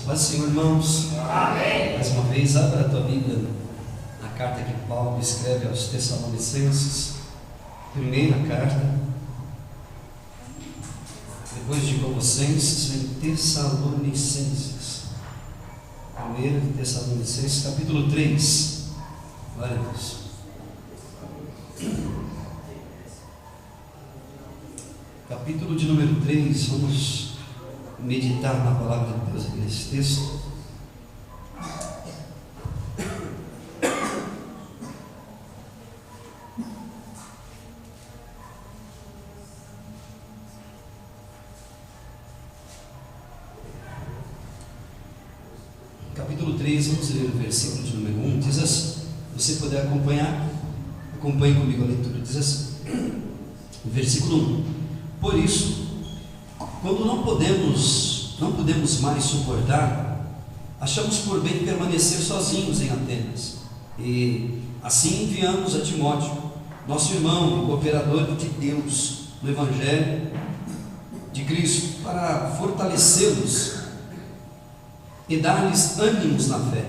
Paz do Senhor, irmãos. Amém. Mais uma vez, abra a tua Bíblia na carta que Paulo escreve aos Tessalonicenses, primeira carta, depois de Colossenses, em Tessalonicenses, primeira de Tessalonicenses, capítulo 3. Glória a Deus. Capítulo de número 3, vamos meditar na palavra de Deus aqui nesse texto. Capítulo 3, vamos ler o versículo de número 1, diz assim, se você puder acompanhar, acompanhe comigo a leitura, diz assim, o versículo 1, por isso, quando não podemos mais suportar, achamos por bem permanecer sozinhos em Atenas, e assim enviamos a Timóteo, nosso irmão e cooperador de Deus, no Evangelho de Cristo, para fortalecê-los e dar-lhes ânimo na fé,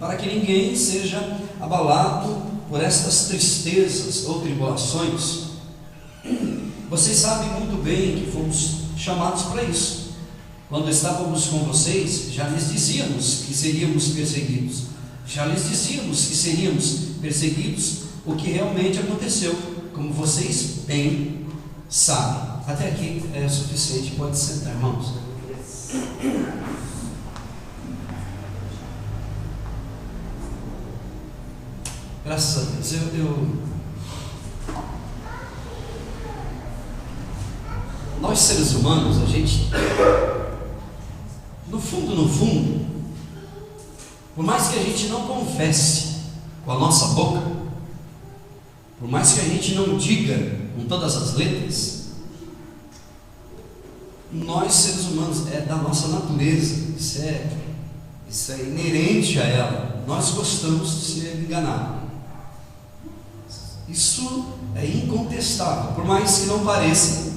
para que ninguém seja abalado por estas tristezas ou tribulações. Vocês sabem muito bem que fomos chamados para isso. Quando estávamos com vocês, já lhes dizíamos que seríamos perseguidos, o que realmente aconteceu, como vocês bem sabem. Até aqui é suficiente, pode sentar, irmãos. Graças a Deus, nós seres humanos, a gente, no fundo, por mais que a gente não confesse com a nossa boca, por mais que a gente não diga com todas as letras, nós seres humanos, é da nossa natureza, isso é inerente a ela, nós gostamos de ser enganados. Isso é incontestável, por mais que não pareça.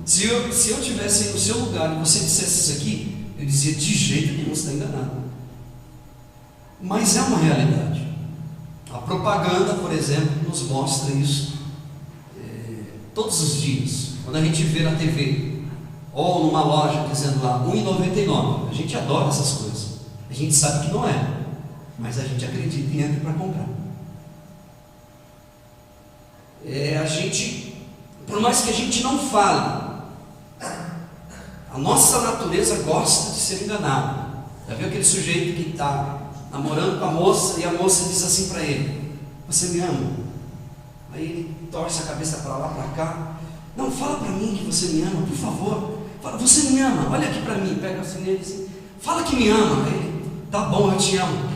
Se eu estivesse no seu lugar e você dissesse isso aqui, eu dizia, de jeito nenhum, você está enganado. Mas é uma realidade. A propaganda, por exemplo, nos mostra isso todos os dias. Quando a gente vê na TV ou numa loja dizendo lá R$1,99, a gente adora essas coisas. A gente sabe que não é, mas a gente acredita e entra para comprar. Por mais que a gente não fale, a nossa natureza gosta de ser enganada. Já viu aquele sujeito que está namorando com a moça e a moça diz assim para ele, você me ama? Aí ele torce a cabeça para lá, para cá, não, fala para mim que você me ama, por favor, fala, você me ama, olha aqui para mim, pega assim nele assim, fala que me ama. Aí ele, tá bom, eu te amo.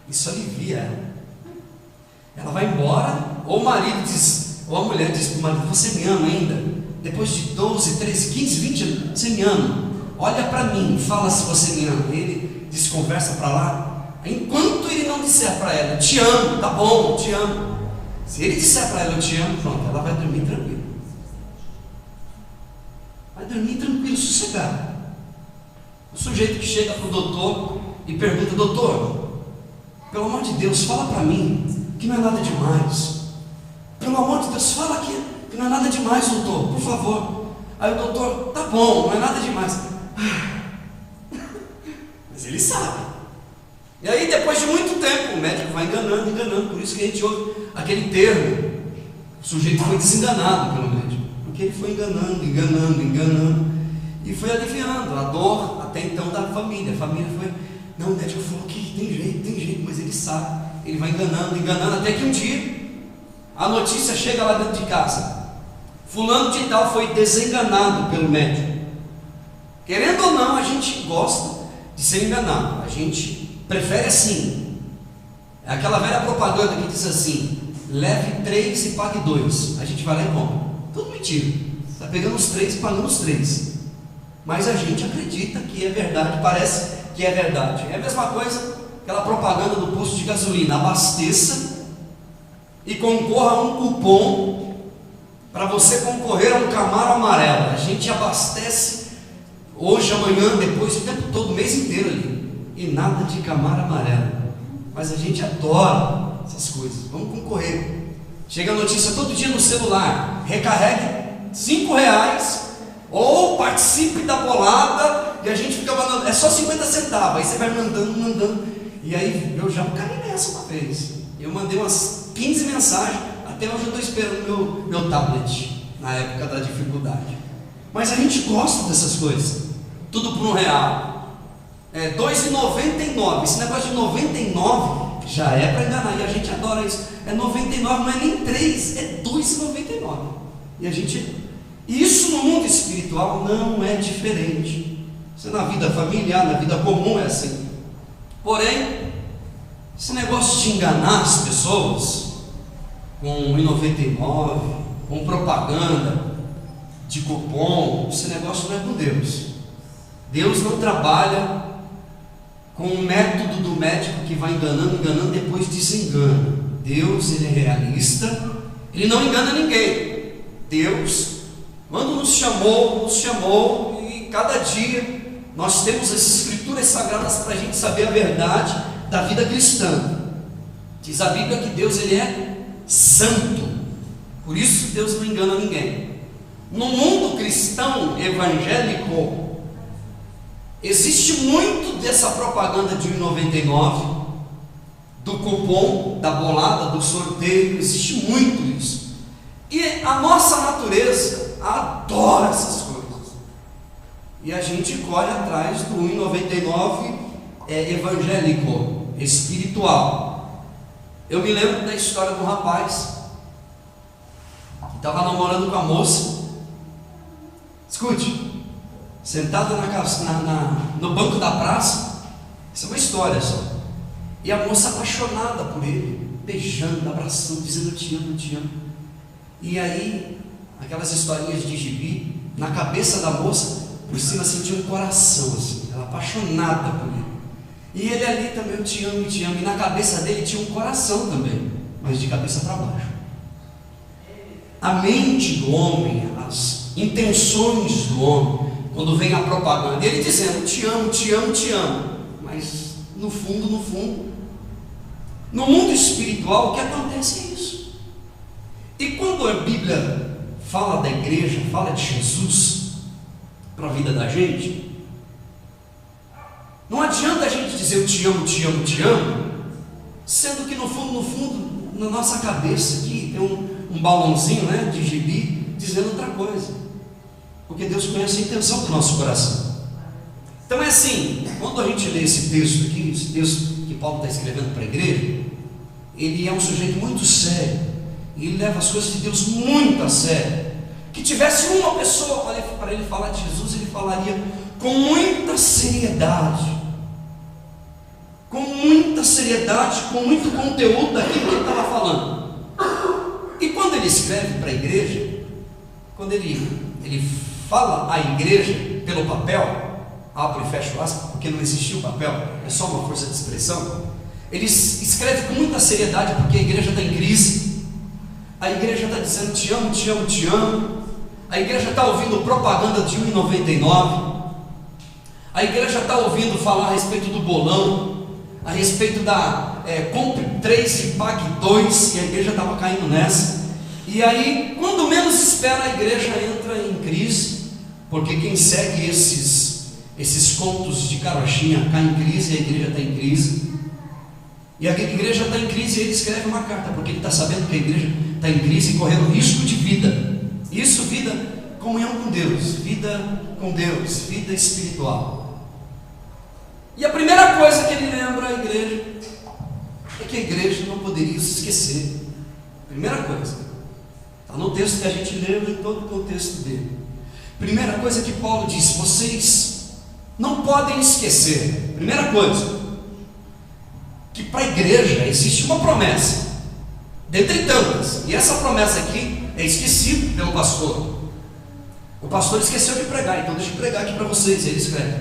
Isso alivia ela. Ela vai embora, ou o marido diz, ou a mulher diz para o marido, você me ama ainda? Depois de 12, 13, 15, 20 anos, você me ama? Olha para mim, fala se você me ama. Ele desconversa para lá. Enquanto ele não disser para ela, eu te amo, tá bom, eu te amo. Se ele disser para ela, eu te amo, pronto, ela vai dormir tranquila. Vai dormir tranquilo, sossegado. O sujeito que chega para o doutor e pergunta, doutor, pelo amor de Deus, fala para mim que não é nada demais. Pelo amor de Deus, fala que não é nada demais, doutor, por favor. Aí o doutor, tá bom, não é nada demais. Mas ele sabe. E aí depois de muito tempo o médico vai enganando, por isso que a gente ouve aquele termo, o sujeito foi desenganado pelo médico, porque ele foi enganando, e foi aliviando a dor até então da família. A família foi, não, o médico falou que tem jeito, mas ele sabe, ele vai enganando, até que um dia a notícia chega lá dentro de casa, fulano de tal foi desenganado pelo médico. Querendo ou não, a gente gosta de ser enganado, a gente prefere assim. É aquela velha propaganda que diz assim, leve 3 e pague 2, a gente vai lá e compra, tudo mentira, está pegando os 3 e pagando os 3, mas a gente acredita que é verdade, parece que é verdade. É a mesma coisa, aquela propaganda do posto de gasolina, abasteça e concorra a um cupom para você concorrer a um Camaro amarelo. A gente abastece hoje, amanhã, depois, o tempo todo, o mês inteiro ali, e nada de camaro amarelo. Mas a gente adora essas coisas. Vamos concorrer. Chega a notícia todo dia no celular: recarregue R$5 ou participe da bolada, e a gente fica mandando, é só 50 centavos. Aí você vai mandando, e aí eu já caí nessa uma vez. Eu mandei umas 15 mensagens. Até hoje eu estou esperando meu tablet, na época da dificuldade. Mas a gente gosta dessas coisas. Tudo por R$1. É R$2,99. Esse negócio de 99 já é para enganar. E a gente adora isso. É 99, não é nem 3, é R$2,99. E a gente... Isso no mundo espiritual não é diferente. Isso na vida familiar, na vida comum é assim. Porém, esse negócio de enganar as pessoas com R$1,99, com propaganda de cupom, esse negócio não é com Deus. Deus não trabalha com o método do médico que vai enganando, depois desengana. Deus, ele é realista, ele não engana ninguém. Deus, quando nos chamou, e cada dia nós temos as escrituras sagradas para a gente saber a verdade da vida cristã. Diz a Bíblia que Deus, ele é santo, por isso Deus não engana ninguém. No mundo cristão evangélico existe muito dessa propaganda de R$1,99, do cupom, da bolada, do sorteio. Existe muito isso, e a nossa natureza adora essas coisas, e a gente corre atrás do R$1,99 evangélico, espiritual. Eu me lembro da história de um rapaz que estava namorando com a moça. Escute, sentado no banco da praça. Isso é uma história só. E a moça apaixonada por ele, beijando, abraçando, dizendo: eu te amo, eu te amo. E aí, aquelas historinhas de gibi, na cabeça da moça, por cima sentia um coração assim, ela apaixonada por ele. E ele ali também: eu te amo, eu te amo. E na cabeça dele tinha um coração também, mas de cabeça para baixo. A mente do homem, as intenções do homem, quando vem a propaganda, ele dizendo: te amo, te amo, te amo, mas no fundo, no mundo espiritual, o que acontece é isso. E quando a Bíblia fala da igreja, fala de Jesus para a vida da gente, não adianta a gente dizer: eu te amo, te amo, te amo, sendo que no fundo, na nossa cabeça aqui tem um balãozinho, né, de gibi dizendo outra coisa, porque Deus conhece a intenção do nosso coração. Então é assim, quando a gente lê esse texto aqui, esse texto que Paulo está escrevendo para a igreja, ele é um sujeito muito sério, e ele leva as coisas de Deus muito a sério. Que tivesse uma pessoa para ele falar de Jesus, ele falaria com muita seriedade, com muito conteúdo daquilo que ele estava falando. E quando ele escreve para a igreja, quando ele fala à igreja pelo papel, abro e fecho aspas, porque não existia o papel, é só uma força de expressão. Ele escreve com muita seriedade, porque a igreja está em crise. A igreja está dizendo: te amo, te amo, te amo. A igreja está ouvindo propaganda de R$1,99. A igreja está ouvindo falar a respeito do bolão, a respeito da compre 3 e pague 2, e a igreja estava caindo nessa. E aí, quando menos espera, a igreja entra em crise, porque quem segue esses contos de carochinha cai em crise, e a igreja está em crise. E a igreja está em crise, e ele escreve uma carta, porque ele está sabendo que a igreja está em crise e correndo risco de vida. Isso, vida, comunhão com Deus, vida espiritual. E a primeira coisa que ele lembra à igreja é que a igreja não poderia se esquecer. Primeira coisa, está no texto que a gente leu, em todo o contexto dele. Primeira coisa que Paulo diz: vocês não podem esquecer. Primeira coisa, que para a igreja existe uma promessa, dentre tantas, e essa promessa aqui é esquecida pelo pastor. O pastor esqueceu de pregar, então deixa eu pregar aqui para vocês. Ele escreve: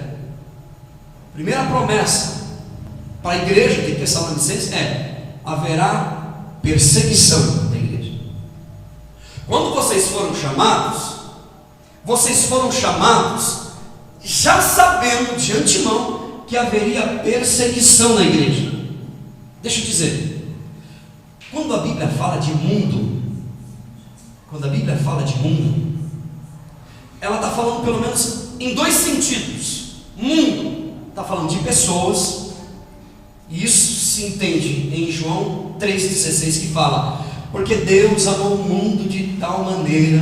primeira promessa para a igreja de Tessalonicenses é: haverá perseguição da igreja. Quando vocês foram chamados já sabendo de antemão que haveria perseguição na igreja. Deixa eu dizer, quando a Bíblia fala de mundo, ela está falando pelo menos em dois sentidos. Mundo está falando de pessoas, e isso se entende em João 3,16, que fala: porque Deus amou o mundo de tal maneira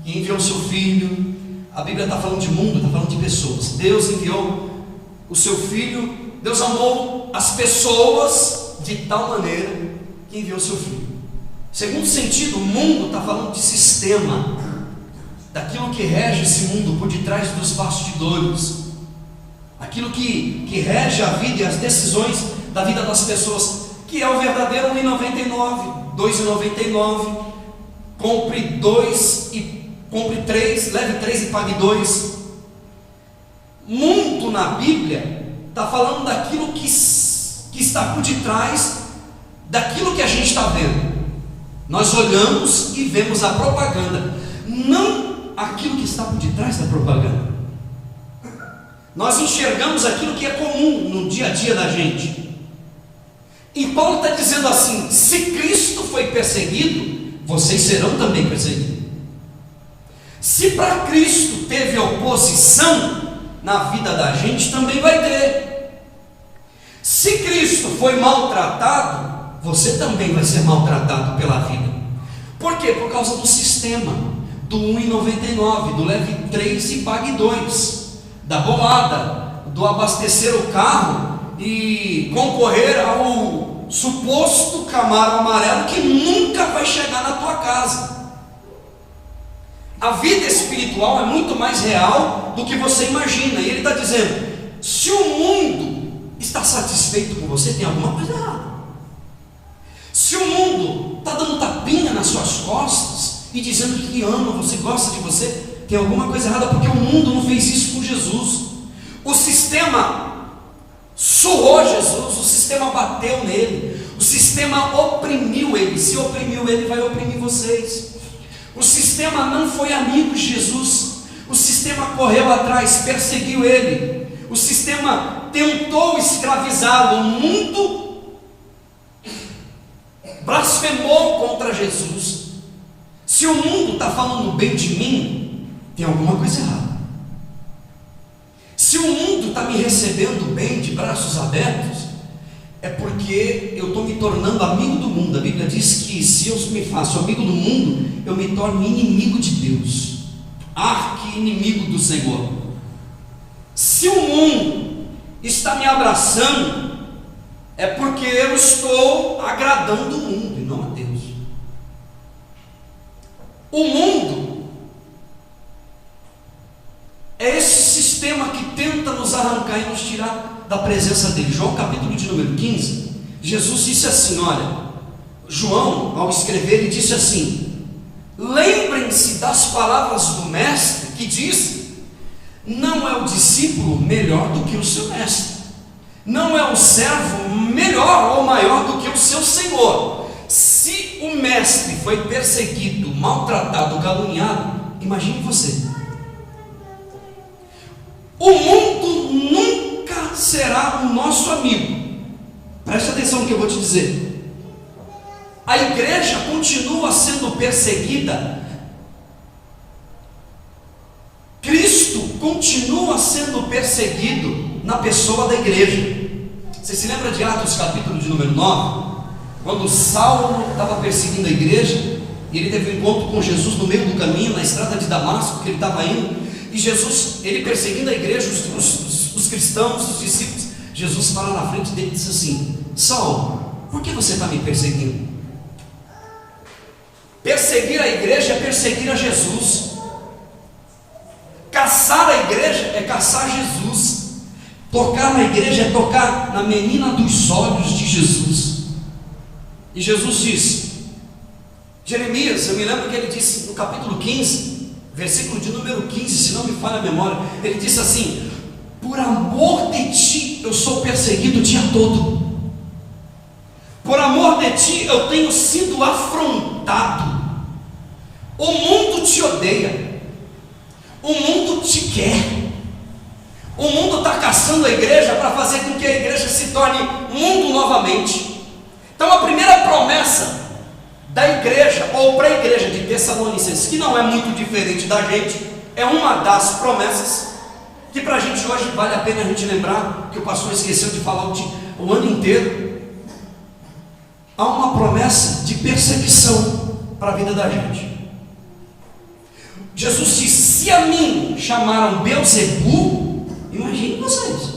que enviou o seu Filho. A Bíblia está falando de mundo, está falando de pessoas. Deus enviou o seu Filho, Deus amou as pessoas de tal maneira que enviou o seu Filho. Segundo sentido, o mundo está falando de sistema, daquilo que rege esse mundo por detrás dos bastidores, aquilo que rege a vida e as decisões da vida das pessoas, que é o verdadeiro 1,99, 2,99, compre 3, leve 3 e pague 2. Mundo na Bíblia está falando daquilo que está por detrás daquilo que a gente está vendo. Nós olhamos e vemos a propaganda, não aquilo que está por detrás da propaganda. Nós enxergamos aquilo que é comum no dia a dia da gente. E Paulo está dizendo assim: se Cristo foi perseguido, vocês serão também perseguidos. Se para Cristo teve oposição na vida da gente, também vai ter. Se Cristo foi maltratado, você também vai ser maltratado pela vida. Por quê? Por causa do sistema, do 1,99, do leve 3 e pague 2, da bolada, do abastecer o carro e concorrer ao suposto Camaro amarelo que nunca vai chegar na tua casa. A vida espiritual é muito mais real do que você imagina. E ele está dizendo: se o mundo está satisfeito com você, tem alguma coisa errada. Se o mundo está dando tapinha nas suas costas e dizendo que ama você, gosta de você, tem alguma coisa errada, porque o mundo não fez isso com Jesus. O sistema surrou Jesus, o sistema bateu nele, o sistema oprimiu ele. Se oprimiu ele, vai oprimir vocês. O sistema não foi amigo de Jesus, o sistema correu atrás, perseguiu ele, o sistema tentou escravizá-lo, o mundo blasfemou contra Jesus. Se o mundo está falando bem de mim, tem alguma coisa errada. Se o mundo está me recebendo bem, de braços abertos, é porque eu estou me tornando amigo do mundo. A Bíblia diz que se eu me faço amigo do mundo, eu me torno inimigo de Deus, arqui-inimigo do Senhor. Se o mundo está me abraçando, é porque eu estou agradando o mundo e não a Deus. O mundo é esse sistema que tenta nos arrancar e nos tirar da presença dele. João capítulo de número 15, Jesus disse assim, olha, João ao escrever ele disse assim: lembrem-se das palavras do mestre que disse: não é o discípulo melhor do que o seu mestre, não é o servo melhor ou maior do que o seu senhor. Se o mestre foi perseguido, maltratado, caluniado, imagine você. O mundo nunca será o nosso amigo. Preste atenção no que eu vou te dizer. A igreja continua sendo perseguida, Cristo continua sendo perseguido na pessoa da igreja. Você se lembra de Atos capítulo de número 9? Quando Saulo estava perseguindo a igreja, e ele teve um encontro com Jesus no meio do caminho, na estrada de Damasco, que ele estava indo, e Jesus, ele perseguindo a igreja, os cristãos, os discípulos, Jesus fala na frente dele e diz assim: Saulo, por que você está me perseguindo? Perseguir a igreja é perseguir a Jesus. Caçar a igreja é caçar Jesus. Tocar na igreja é tocar na menina dos olhos de Jesus. E Jesus disse, Jeremias, eu me lembro que ele disse no capítulo 15, versículo de número 15, se não me falha a memória, ele disse assim: por amor de ti eu sou perseguido o dia todo, por amor de ti eu tenho sido afrontado. O mundo te odeia, o mundo te quer, O mundo está caçando a igreja para fazer com que a igreja se torne mundo novamente. Então a primeira promessa da igreja, ou para a igreja de Tessalonicenses, que não é muito diferente da gente, é uma das promessas que para a gente hoje vale a pena a gente lembrar, que o pastor esqueceu de falar o ano inteiro. Há uma promessa de perseguição para a vida da gente. Jesus disse: se a mim chamaram Beelzebu, imagine vocês,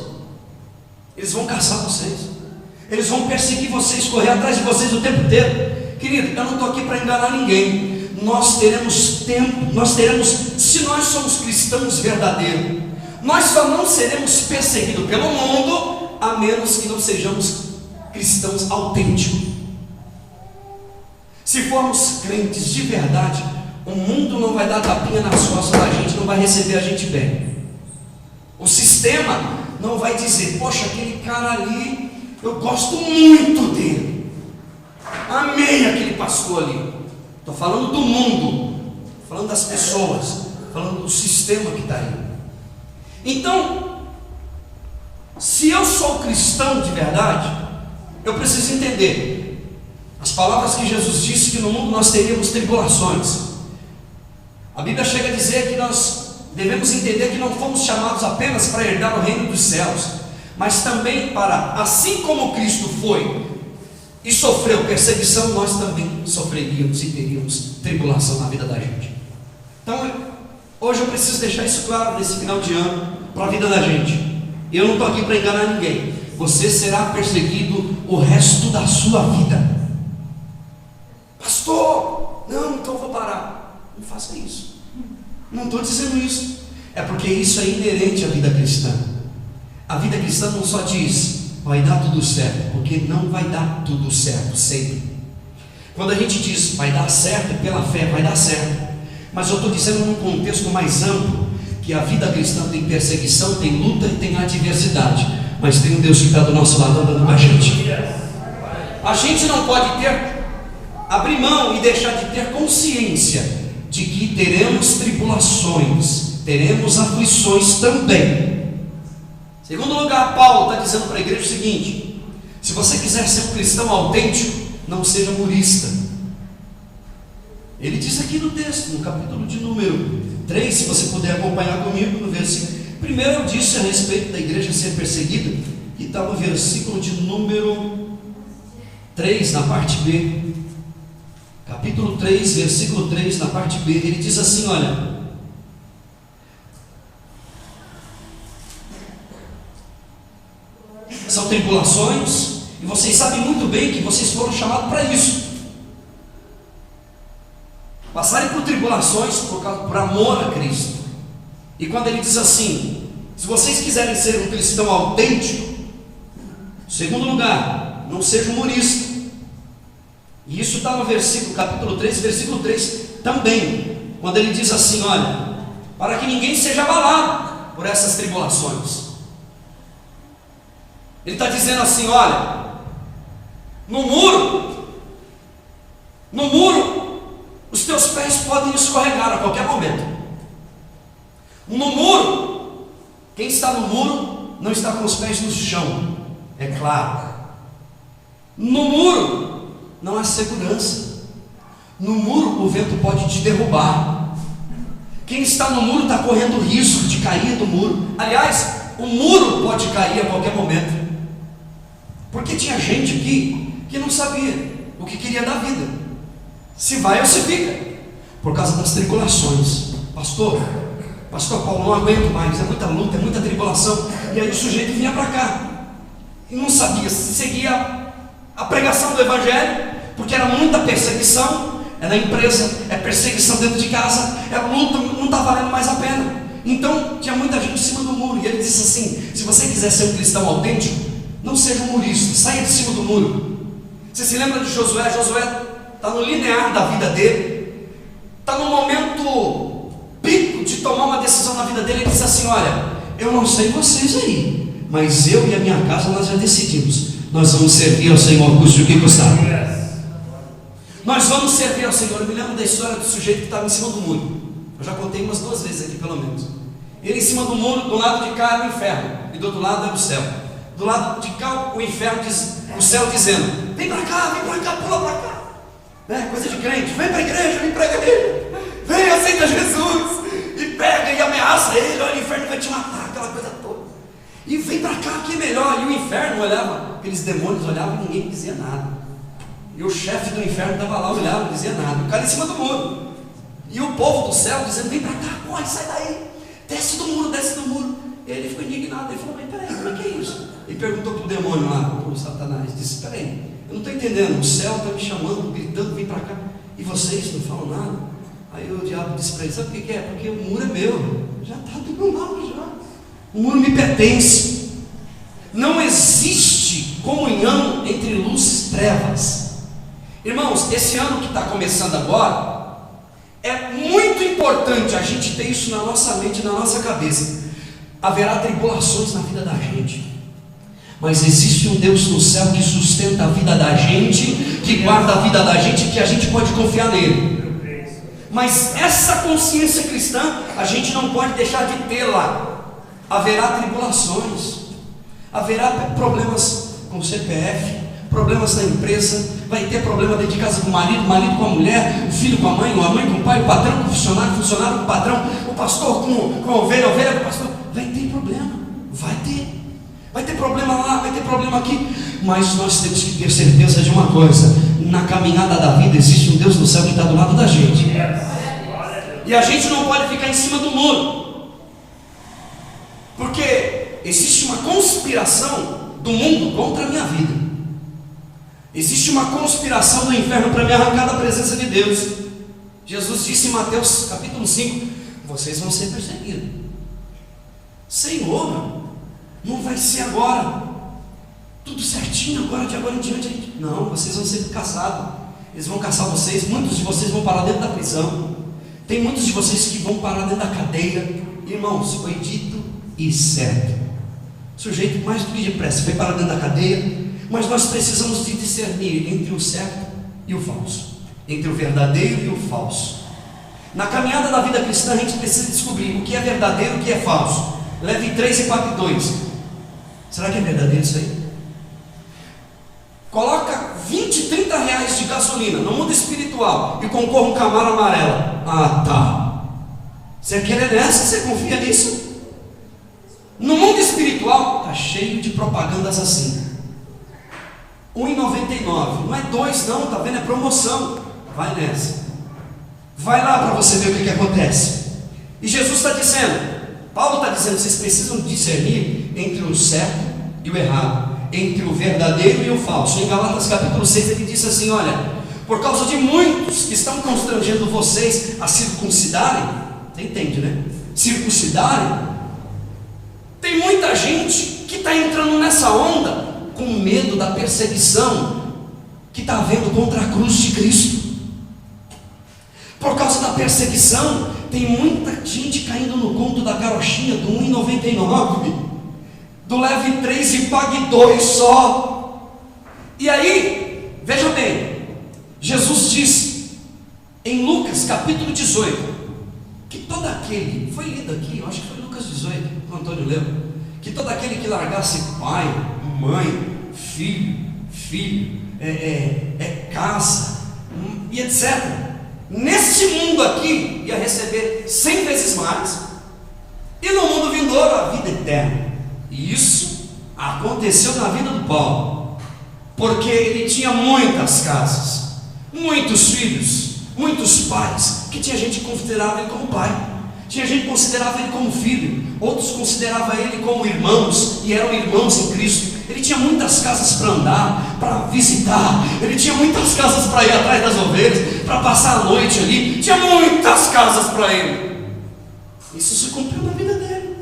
eles vão caçar vocês, eles vão perseguir vocês, correr atrás de vocês o tempo inteiro. Querido, eu não estou aqui para enganar ninguém. Nós teremos tempo, se nós somos cristãos verdadeiros, nós só não seremos perseguidos pelo mundo, a menos que não sejamos cristãos autênticos. Se formos crentes de verdade, o mundo não vai dar tapinha nas costas da gente, não vai receber a gente bem. O sistema não vai dizer: poxa, aquele cara ali, eu gosto muito dele, amei aquele pastor ali. Estou falando do mundo, falando das pessoas, falando do sistema que está aí. Então, se eu sou cristão de verdade, eu preciso entender as palavras que Jesus disse, que no mundo nós teríamos tribulações. A Bíblia chega a dizer que nós devemos entender que não fomos chamados apenas para herdar o reino dos céus, mas também para, assim como Cristo foi e sofreu perseguição, nós também sofreríamos e teríamos tribulação na vida da gente. Então, hoje eu preciso deixar isso claro nesse final de ano para a vida da gente. Eu não estou aqui para enganar ninguém. Você será perseguido o resto da sua vida. Pastor, não, então eu vou parar. Não faça isso. Não estou dizendo isso. É porque isso é inerente à vida cristã. A vida cristã não só diz: vai dar tudo certo, porque não vai dar tudo certo sempre. Quando a gente diz vai dar certo, pela fé vai dar certo. Mas eu estou dizendo num contexto mais amplo, que a vida cristã tem perseguição, tem luta e tem adversidade, mas tem um Deus que está do nosso lado andando com a gente. A gente não pode abrir mão e deixar de ter consciência de que teremos tribulações, teremos aflições também. Segundo lugar, Paulo está dizendo para a igreja o seguinte: se você quiser ser um cristão autêntico, não seja murista. Ele diz aqui no texto, no capítulo de número 3, se você puder acompanhar comigo no versículo. Primeiro eu disse a respeito da igreja ser perseguida, e está no versículo de número 3, na parte B. Capítulo 3, versículo 3, na parte B, ele diz assim: olha, são tribulações, e vocês sabem muito bem que vocês foram chamados para isso. Passarem por tribulações por amor a Cristo. E quando ele diz assim: se vocês quiserem ser um cristão autêntico, segundo lugar, não seja humorista. E isso está no versículo, capítulo 3, versículo 3 também, quando ele diz assim: olha, para que ninguém seja abalado por essas tribulações. Ele está dizendo assim: olha, no muro, os teus pés podem escorregar a qualquer momento. No muro, quem está no muro não está com os pés no chão, é claro. No muro não há segurança. No muro o vento pode te derrubar. Quem está no muro está correndo risco de cair do muro. Aliás, o muro pode cair a qualquer momento. Porque tinha gente aqui que não sabia o que queria da vida, se vai ou se fica, por causa das tribulações. Pastor Paulo, não aguento mais, é muita luta, é muita tribulação. E aí o sujeito vinha para cá e não sabia se seguia a pregação do evangelho, porque era muita perseguição, é na empresa, é perseguição dentro de casa, é luta, não está valendo mais a pena. Então tinha muita gente em cima do muro. E ele disse assim: se você quiser ser um cristão autêntico, não seja um murista, saia de cima do muro. Você se lembra de Josué? Josué está no linear da vida dele, está no momento pico de tomar uma decisão na vida dele. Ele diz assim: olha, eu não sei vocês aí, mas eu e a minha casa nós já decidimos, nós vamos servir ao Senhor, custe o que custar. Nós vamos servir ao Senhor. Eu me lembro da história do sujeito que estava em cima do muro. Eu já contei umas 2 vezes aqui pelo menos. Ele em cima do muro, do lado de cá era o inferno, e do outro lado era o céu. Do lado de cá o inferno, o céu dizendo: vem para cá, pula para cá. Coisa de crente, vem para a igreja, vem, aceita Jesus, e pega e ameaça ele, olha, o inferno vai te matar, aquela coisa toda. E vem para cá que é melhor. E o inferno olhava, aqueles demônios olhavam e ninguém dizia nada. E o chefe do inferno estava lá, olhava, não dizia nada. O cara em cima do muro. E o povo do céu dizendo: vem para cá, corre, sai daí, desce do muro. E ele ficou indignado, ele falou: mas peraí, como é que é isso? Ele perguntou para o demônio lá, para o Satanás, disse: peraí, eu não estou entendendo, o céu está me chamando, gritando, vem para cá, e vocês não falam nada. Aí o diabo disse para ele: sabe o que é? Porque o muro é meu, já está do meu lado já. O muro me pertence. Não existe comunhão entre luz e trevas. Irmãos, esse ano que está começando agora, é muito importante a gente ter isso na nossa mente, na nossa cabeça. Haverá tribulações na vida da gente, mas existe um Deus no céu que sustenta a vida da gente, que guarda a vida da gente, que a gente pode confiar nele. Mas essa consciência cristã a gente não pode deixar de tê-la. Haverá tribulações, haverá problemas com o CPF, problemas na empresa, vai ter problema dentro de casa com o marido com a mulher, o filho com a mãe com o pai, o patrão com o funcionário com o patrão, o pastor com a ovelha com o pastor. Vai ter problema, vai ter problema lá, vai ter problema aqui, mas nós temos que ter certeza de uma coisa: na caminhada da vida existe um Deus no céu que está do lado da gente, e a gente não pode ficar em cima do muro, porque existe uma conspiração do mundo contra a minha vida, existe uma conspiração do inferno para me arrancar da presença de Deus. Jesus disse em Mateus capítulo 5: vocês vão ser perseguidos. Senhor, não vai ser agora, tudo certinho agora, de agora em diante. Não, vocês vão ser caçados, eles vão caçar vocês, muitos de vocês vão parar dentro da prisão, tem muitos de vocês que vão parar dentro da cadeia. Irmãos, foi dito e certo. O sujeito mais do que depressa foi parar dentro da cadeia, mas nós precisamos de discernir entre o certo e o falso, entre o verdadeiro e o falso. Na caminhada da vida cristã a gente precisa descobrir o que é verdadeiro e o que é falso. Leve 3 e 4 e 2. Será que é verdadeiro isso aí? Coloca 20, 30 reais de gasolina no mundo espiritual e concorra um Camaro amarelo. Ah, tá. Você quer nessa? Você confia nisso? No mundo espiritual está cheio de propagandas assim. R$1,99. Não é 2 não, tá vendo? É promoção. Vai nessa. Vai lá para você ver o que acontece. E Jesus está dizendo, Paulo está dizendo, vocês precisam discernir entre o certo e o errado, entre o verdadeiro e o falso. Em Galatas capítulo 6 ele diz assim: olha, por causa de muitos que estão constrangendo vocês a circuncidarem, você entende, né? Circuncidarem, tem muita gente que está entrando nessa onda com medo da perseguição que está havendo contra a cruz de Cristo. Por causa da perseguição, tem muita gente caindo no conto da carochinha do R$1,99, do leve 3 e pague 2 só. E aí, veja bem, Jesus disse em Lucas capítulo 18, que todo aquele, foi lido aqui, eu acho que foi Lucas 18, o Antônio leu, que todo aquele que largasse pai, mãe, filho, casa, e etc., neste mundo aqui ia receber 100 vezes mais, e no mundo vindouro a vida eterna. E isso aconteceu na vida do Paulo, porque ele tinha muitas casas, muitos filhos, muitos pais, que tinha gente que considerava ele como pai, tinha gente que considerava ele como filho, outros consideravam ele como irmãos, e eram irmãos em Cristo. Ele tinha muitas casas para andar, para visitar, ele tinha muitas casas para ir atrás das ovelhas, para passar a noite ali, tinha muitas casas para ele. Isso se cumpriu na vida dele.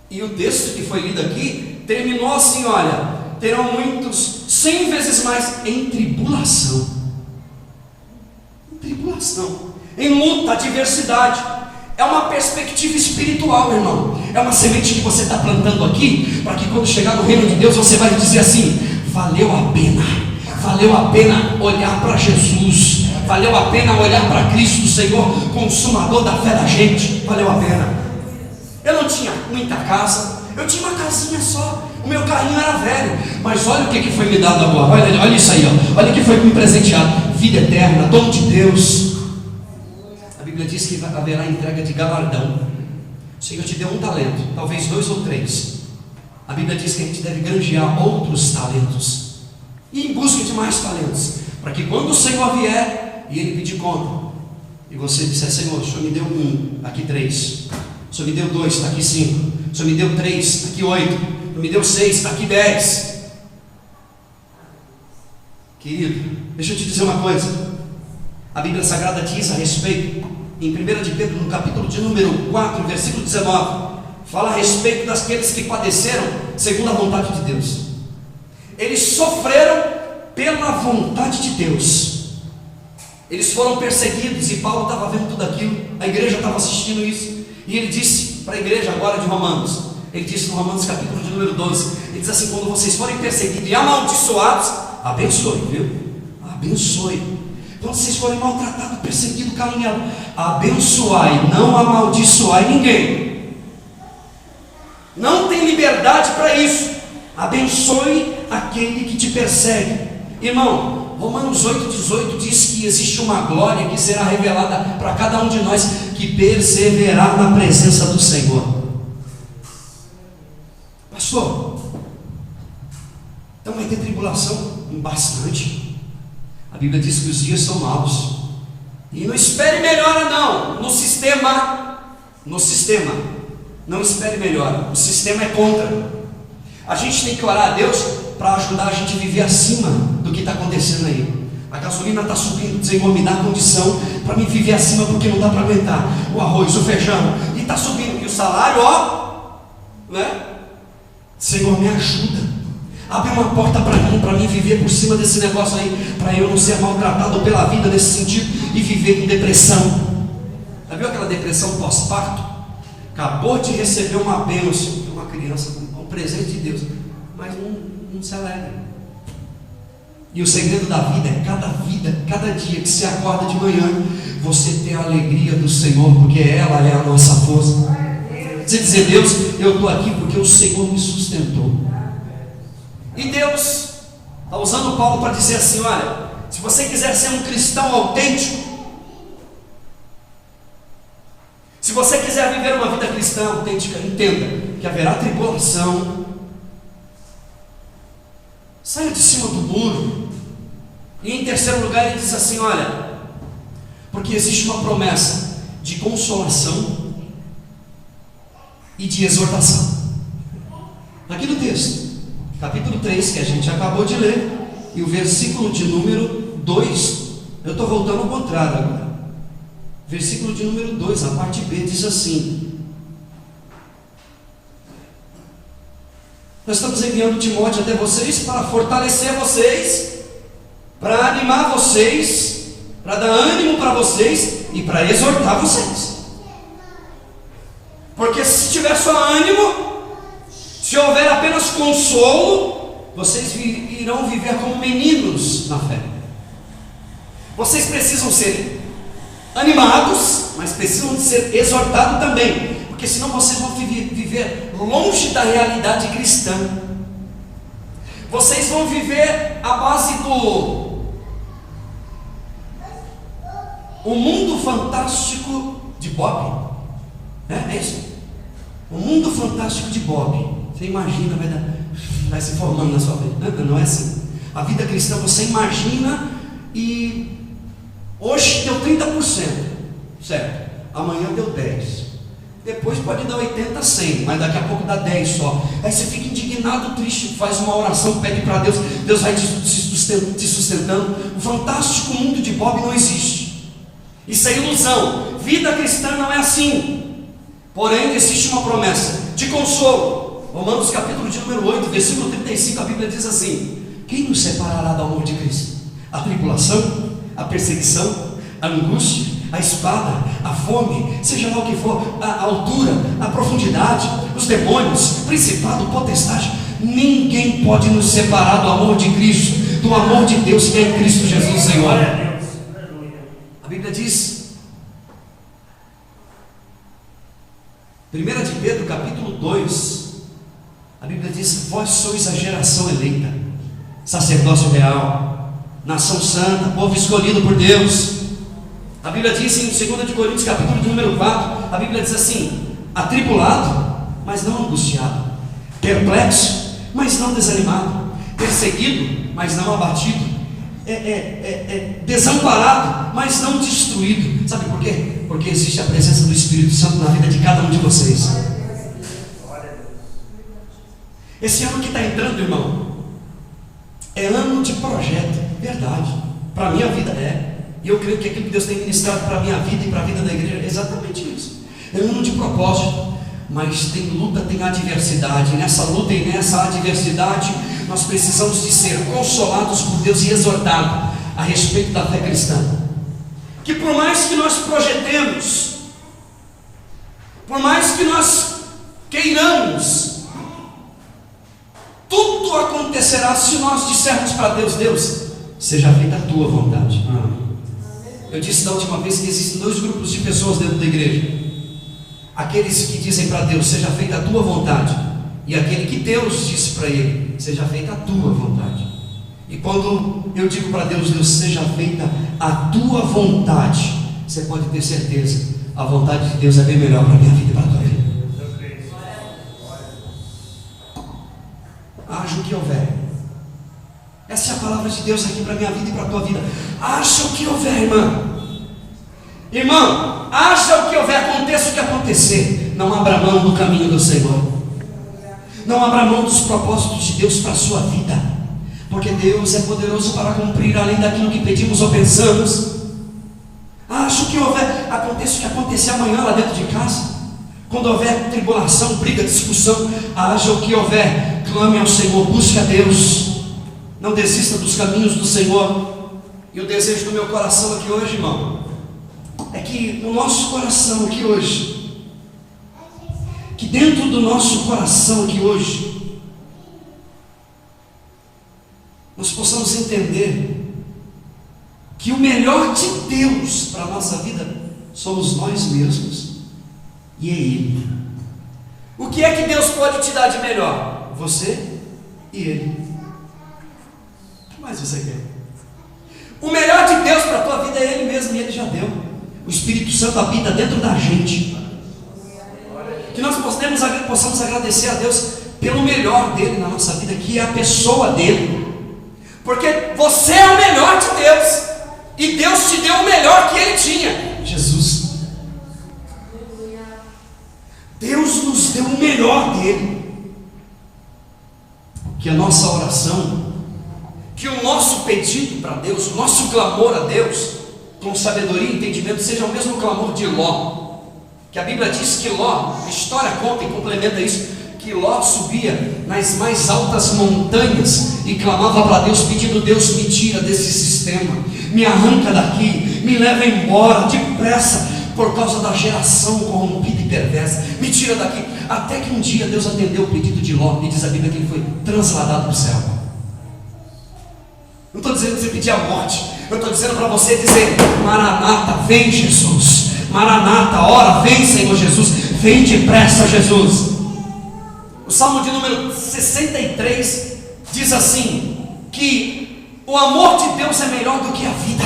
E o texto que foi lido aqui terminou assim: olha, terão muitos 100 vezes mais em tribulação, em luta, adversidade. É uma perspectiva espiritual, irmão. É uma semente que você está plantando aqui, para que quando chegar no reino de Deus você vai dizer assim: valeu a pena olhar para Jesus, valeu a pena olhar para Cristo, o Senhor, consumador da fé da gente, valeu a pena. Eu não tinha muita casa, eu tinha uma casinha só, o meu carrinho era velho, mas olha o que foi me dado agora, olha isso aí, ó. Olha o que foi me presenteado: vida eterna, dom de Deus. A Bíblia diz que haverá entrega de galardão. O Senhor te deu um talento, talvez 2 ou 3. A Bíblia diz que a gente deve granjear outros talentos, e em busca de mais talentos, para que quando o Senhor vier e Ele pedir conta, e você disser: Senhor, o Senhor me deu 1, aqui 3. O Senhor me deu 2, está aqui 5. O Senhor me deu 3, está aqui 8. O Senhor me deu 6, está aqui 10. Querido, deixa eu te dizer uma coisa. A Bíblia Sagrada diz a respeito, em 1 de Pedro, no capítulo de número 4, versículo 19, fala a respeito daqueles que padeceram segundo a vontade de Deus. Eles sofreram pela vontade de Deus. Eles foram perseguidos, e Paulo estava vendo tudo aquilo, a igreja estava assistindo isso, e ele disse para a igreja agora de Romanos, ele disse no Romanos capítulo de número 12, ele diz assim: quando vocês forem perseguidos e amaldiçoados, abençoe, viu? Abençoe. Quando vocês forem maltratados, perseguidos, caluniados, abençoai, não amaldiçoai ninguém. Não tem liberdade para isso. Abençoe aquele que te persegue. Irmão, Romanos 8,18 diz que existe uma glória que será revelada para cada um de nós que perseverar na presença do Senhor. Pastor, então vai ter tribulação? Bastante. A Bíblia diz que os dias são maus. E não espere melhora não. No sistema, não espere melhora. O sistema é contra. A gente tem que orar a Deus para ajudar a gente a viver acima do que está acontecendo aí. A gasolina está subindo, Senhor, me dá condição para me viver acima, porque não dá para aguentar o arroz, o feijão, e está subindo, e o salário, ó, né? Senhor, me ajuda, abre uma porta para mim viver por cima desse negócio aí, para eu não ser maltratado pela vida nesse sentido e viver com depressão. Já viu aquela depressão pós-parto? Acabou de receber uma bênção de uma criança, um presente de Deus, mas não se alegra. E o segredo da vida é cada dia que você acorda de manhã, você ter a alegria do Senhor, porque ela é a nossa força. Você dizer: Deus, eu estou aqui porque o Senhor me sustentou. E Deus está usando Paulo para dizer assim: olha, se você quiser ser um cristão autêntico, se você quiser viver uma vida cristã autêntica, entenda que haverá tribulação. Saia de cima do muro. E em terceiro lugar ele diz assim: olha, porque existe uma promessa de consolação e de exortação. Aqui no texto, capítulo 3, que a gente acabou de ler, e o versículo de número 2, eu estou voltando ao contrário agora. Versículo de número 2, a parte B, diz assim: nós estamos enviando Timóteo até vocês para fortalecer vocês, para animar vocês, para dar ânimo para vocês e para exortar vocês. Porque se tiver só ânimo, se houver apenas consolo, vocês irão viver como meninos na fé. Vocês precisam ser animados, mas precisam de ser exortados também, porque senão vocês vão viver longe da realidade cristã. Vocês vão viver à base do o mundo fantástico de Bob. É isso. O mundo fantástico de Bob. Você imagina, vai se formando na sua vida. Não é assim. A vida cristã você imagina e hoje deu 30%, certo? Amanhã deu 10%. Depois pode dar 80, 100, mas daqui a pouco dá 10 só. Aí você fica indignado, triste, faz uma oração, pede para Deus, Deus vai te sustentando. O fantástico mundo de Bob não existe. Isso é ilusão. Vida cristã não é assim. Porém, existe uma promessa de consolo. Romanos capítulo de número 8, versículo 35, a Bíblia diz assim: quem nos separará do amor de Cristo? A tribulação, a perseguição, a angústia, a espada, a fome, seja lá o que for, a altura, a profundidade, os demônios, principado, potestade. Ninguém pode nos separar do amor de Cristo, do amor de Deus que é em Cristo Jesus, Senhor. A Bíblia diz, 1 de Pedro capítulo 2, a Bíblia diz: vós sois a geração eleita, sacerdócio real, nação santa, povo escolhido por Deus. A Bíblia diz em 2 de Coríntios capítulo de número 4, a Bíblia diz assim: atribulado, mas não angustiado, perplexo, mas não desanimado, perseguido, mas não abatido, desamparado, mas não destruído. Sabe por quê? Porque existe a presença do Espírito Santo na vida de cada um de vocês. Esse ano que está entrando, irmão, é ano de projeto, verdade. Para a minha vida e eu creio que aquilo que Deus tem ministrado para a minha vida e para a vida da igreja é exatamente isso. É um ano de propósito, mas tem luta, tem adversidade. Nessa luta e nessa adversidade, nós precisamos de ser consolados por Deus e exortados a respeito da fé cristã. Que por mais que nós projetemos, por mais que nós queiramos, tudo acontecerá se nós dissermos para Deus: Deus, seja feita a tua vontade. Eu disse da última vez que existem dois grupos de pessoas dentro da igreja: aqueles que dizem para Deus: seja feita a tua vontade, e aquele que Deus disse para ele: seja feita a tua vontade. E quando eu digo para Deus: Deus, seja feita a tua vontade, você pode ter certeza, a vontade de Deus é bem melhor para a minha vida e para a tua vida. Haja o que houver. Essa é a palavra de Deus aqui para a minha vida e para a tua vida. Haja o que houver, irmão, haja o que houver, aconteça o que acontecer, não abra mão do caminho do Senhor, não abra mão dos propósitos de Deus para a sua vida, porque Deus é poderoso para cumprir além daquilo que pedimos ou pensamos. Haja o que houver, aconteça o que acontecer amanhã lá dentro de casa, quando houver tribulação, briga, discussão, haja o que houver, clame ao Senhor, busque a Deus, não desista dos caminhos do Senhor. E o desejo do meu coração aqui hoje, irmão, é que no nosso coração aqui hoje, que dentro do nosso coração aqui hoje, nós possamos entender que o melhor de Deus para a nossa vida somos nós mesmos e é Ele. O que é que Deus pode te dar de melhor? Você e Ele. O que mais você quer? O melhor de Deus para a tua vida é Ele mesmo, e Ele já deu. O Espírito Santo habita dentro da gente. Que nós possamos agradecer a Deus pelo melhor dele na nossa vida, que é a pessoa dele. Porque você é o melhor de Deus, e Deus te deu o melhor que Ele tinha, Jesus. Deus nos deu o melhor dele. Que a nossa oração, que o nosso pedido para Deus, o nosso clamor a Deus, com sabedoria e entendimento, seja o mesmo clamor de Ló. Que a Bíblia diz que Ló, a história conta e complementa isso, que Ló subia nas mais altas montanhas e clamava para Deus, pedindo: Deus, me tira desse sistema, me arranca daqui, me leva embora depressa, por causa da geração corrompida e perversa, me tira daqui. Até que um dia Deus atendeu o pedido de Ló, e diz a Bíblia que ele foi trasladado para o céu. Não estou dizendo que você pedir a morte, eu estou dizendo para você dizer: Maranata, vem Jesus, Maranata, ora, vem Senhor Jesus, vem depressa Jesus. O Salmo de número 63 diz assim, que o amor de Deus é melhor do que a vida.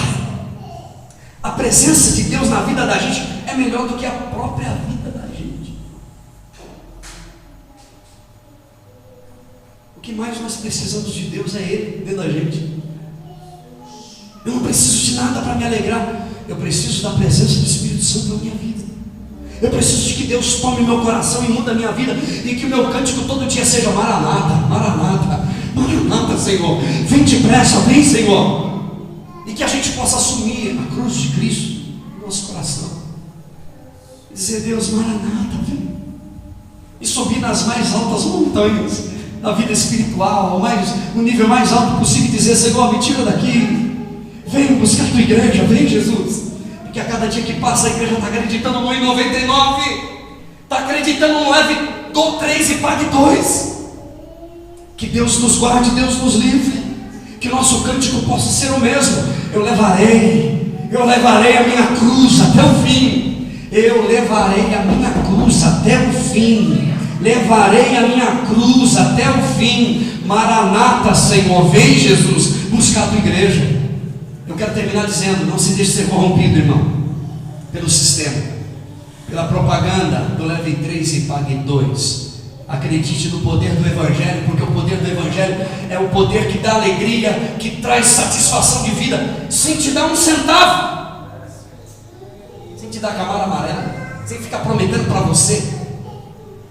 A presença de Deus na vida da gente é melhor do que a própria vida da gente. O que mais nós precisamos de Deus é Ele dentro da gente. Eu não preciso de nada para me alegrar, eu preciso da presença do Espírito Santo na minha vida. Eu preciso de que Deus tome meu coração e mude a minha vida, e que o meu cântico todo dia seja: Maranata, Maranata, Maranata, Senhor, vem depressa, vem, Senhor. E que a gente possa assumir a cruz de Cristo no nosso coração e dizer: Deus, Maranata, vem. E subir nas mais altas montanhas da vida espiritual, no nível mais alto possível, e dizer: Senhor, me tira daqui, vem buscar a tua igreja, vem Jesus. Porque a cada dia que passa a igreja está acreditando no 1,99, está acreditando no leve 3 e pague 2. Que Deus nos guarde, Deus nos livre, que o nosso cântico possa ser o mesmo: eu levarei Eu levarei a minha cruz até o fim. Eu levarei a minha cruz até o fim. Levarei a minha cruz até o fim. Maranata, Senhor, vem Jesus buscar a tua igreja. Eu quero terminar dizendo: não se deixe ser corrompido, irmão, pelo sistema, pela propaganda do leve 3 e pague 2. Acredite no poder do Evangelho, porque o poder do Evangelho é o poder que dá alegria, que traz satisfação de vida, sem te dar um centavo, sem te dar camada amarela, sem ficar prometendo para você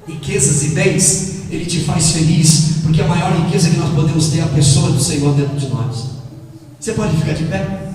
riquezas e bens. Ele te faz feliz, porque a maior riqueza que nós podemos ter é a pessoa do Senhor dentro de nós. Você pode ficar de pé?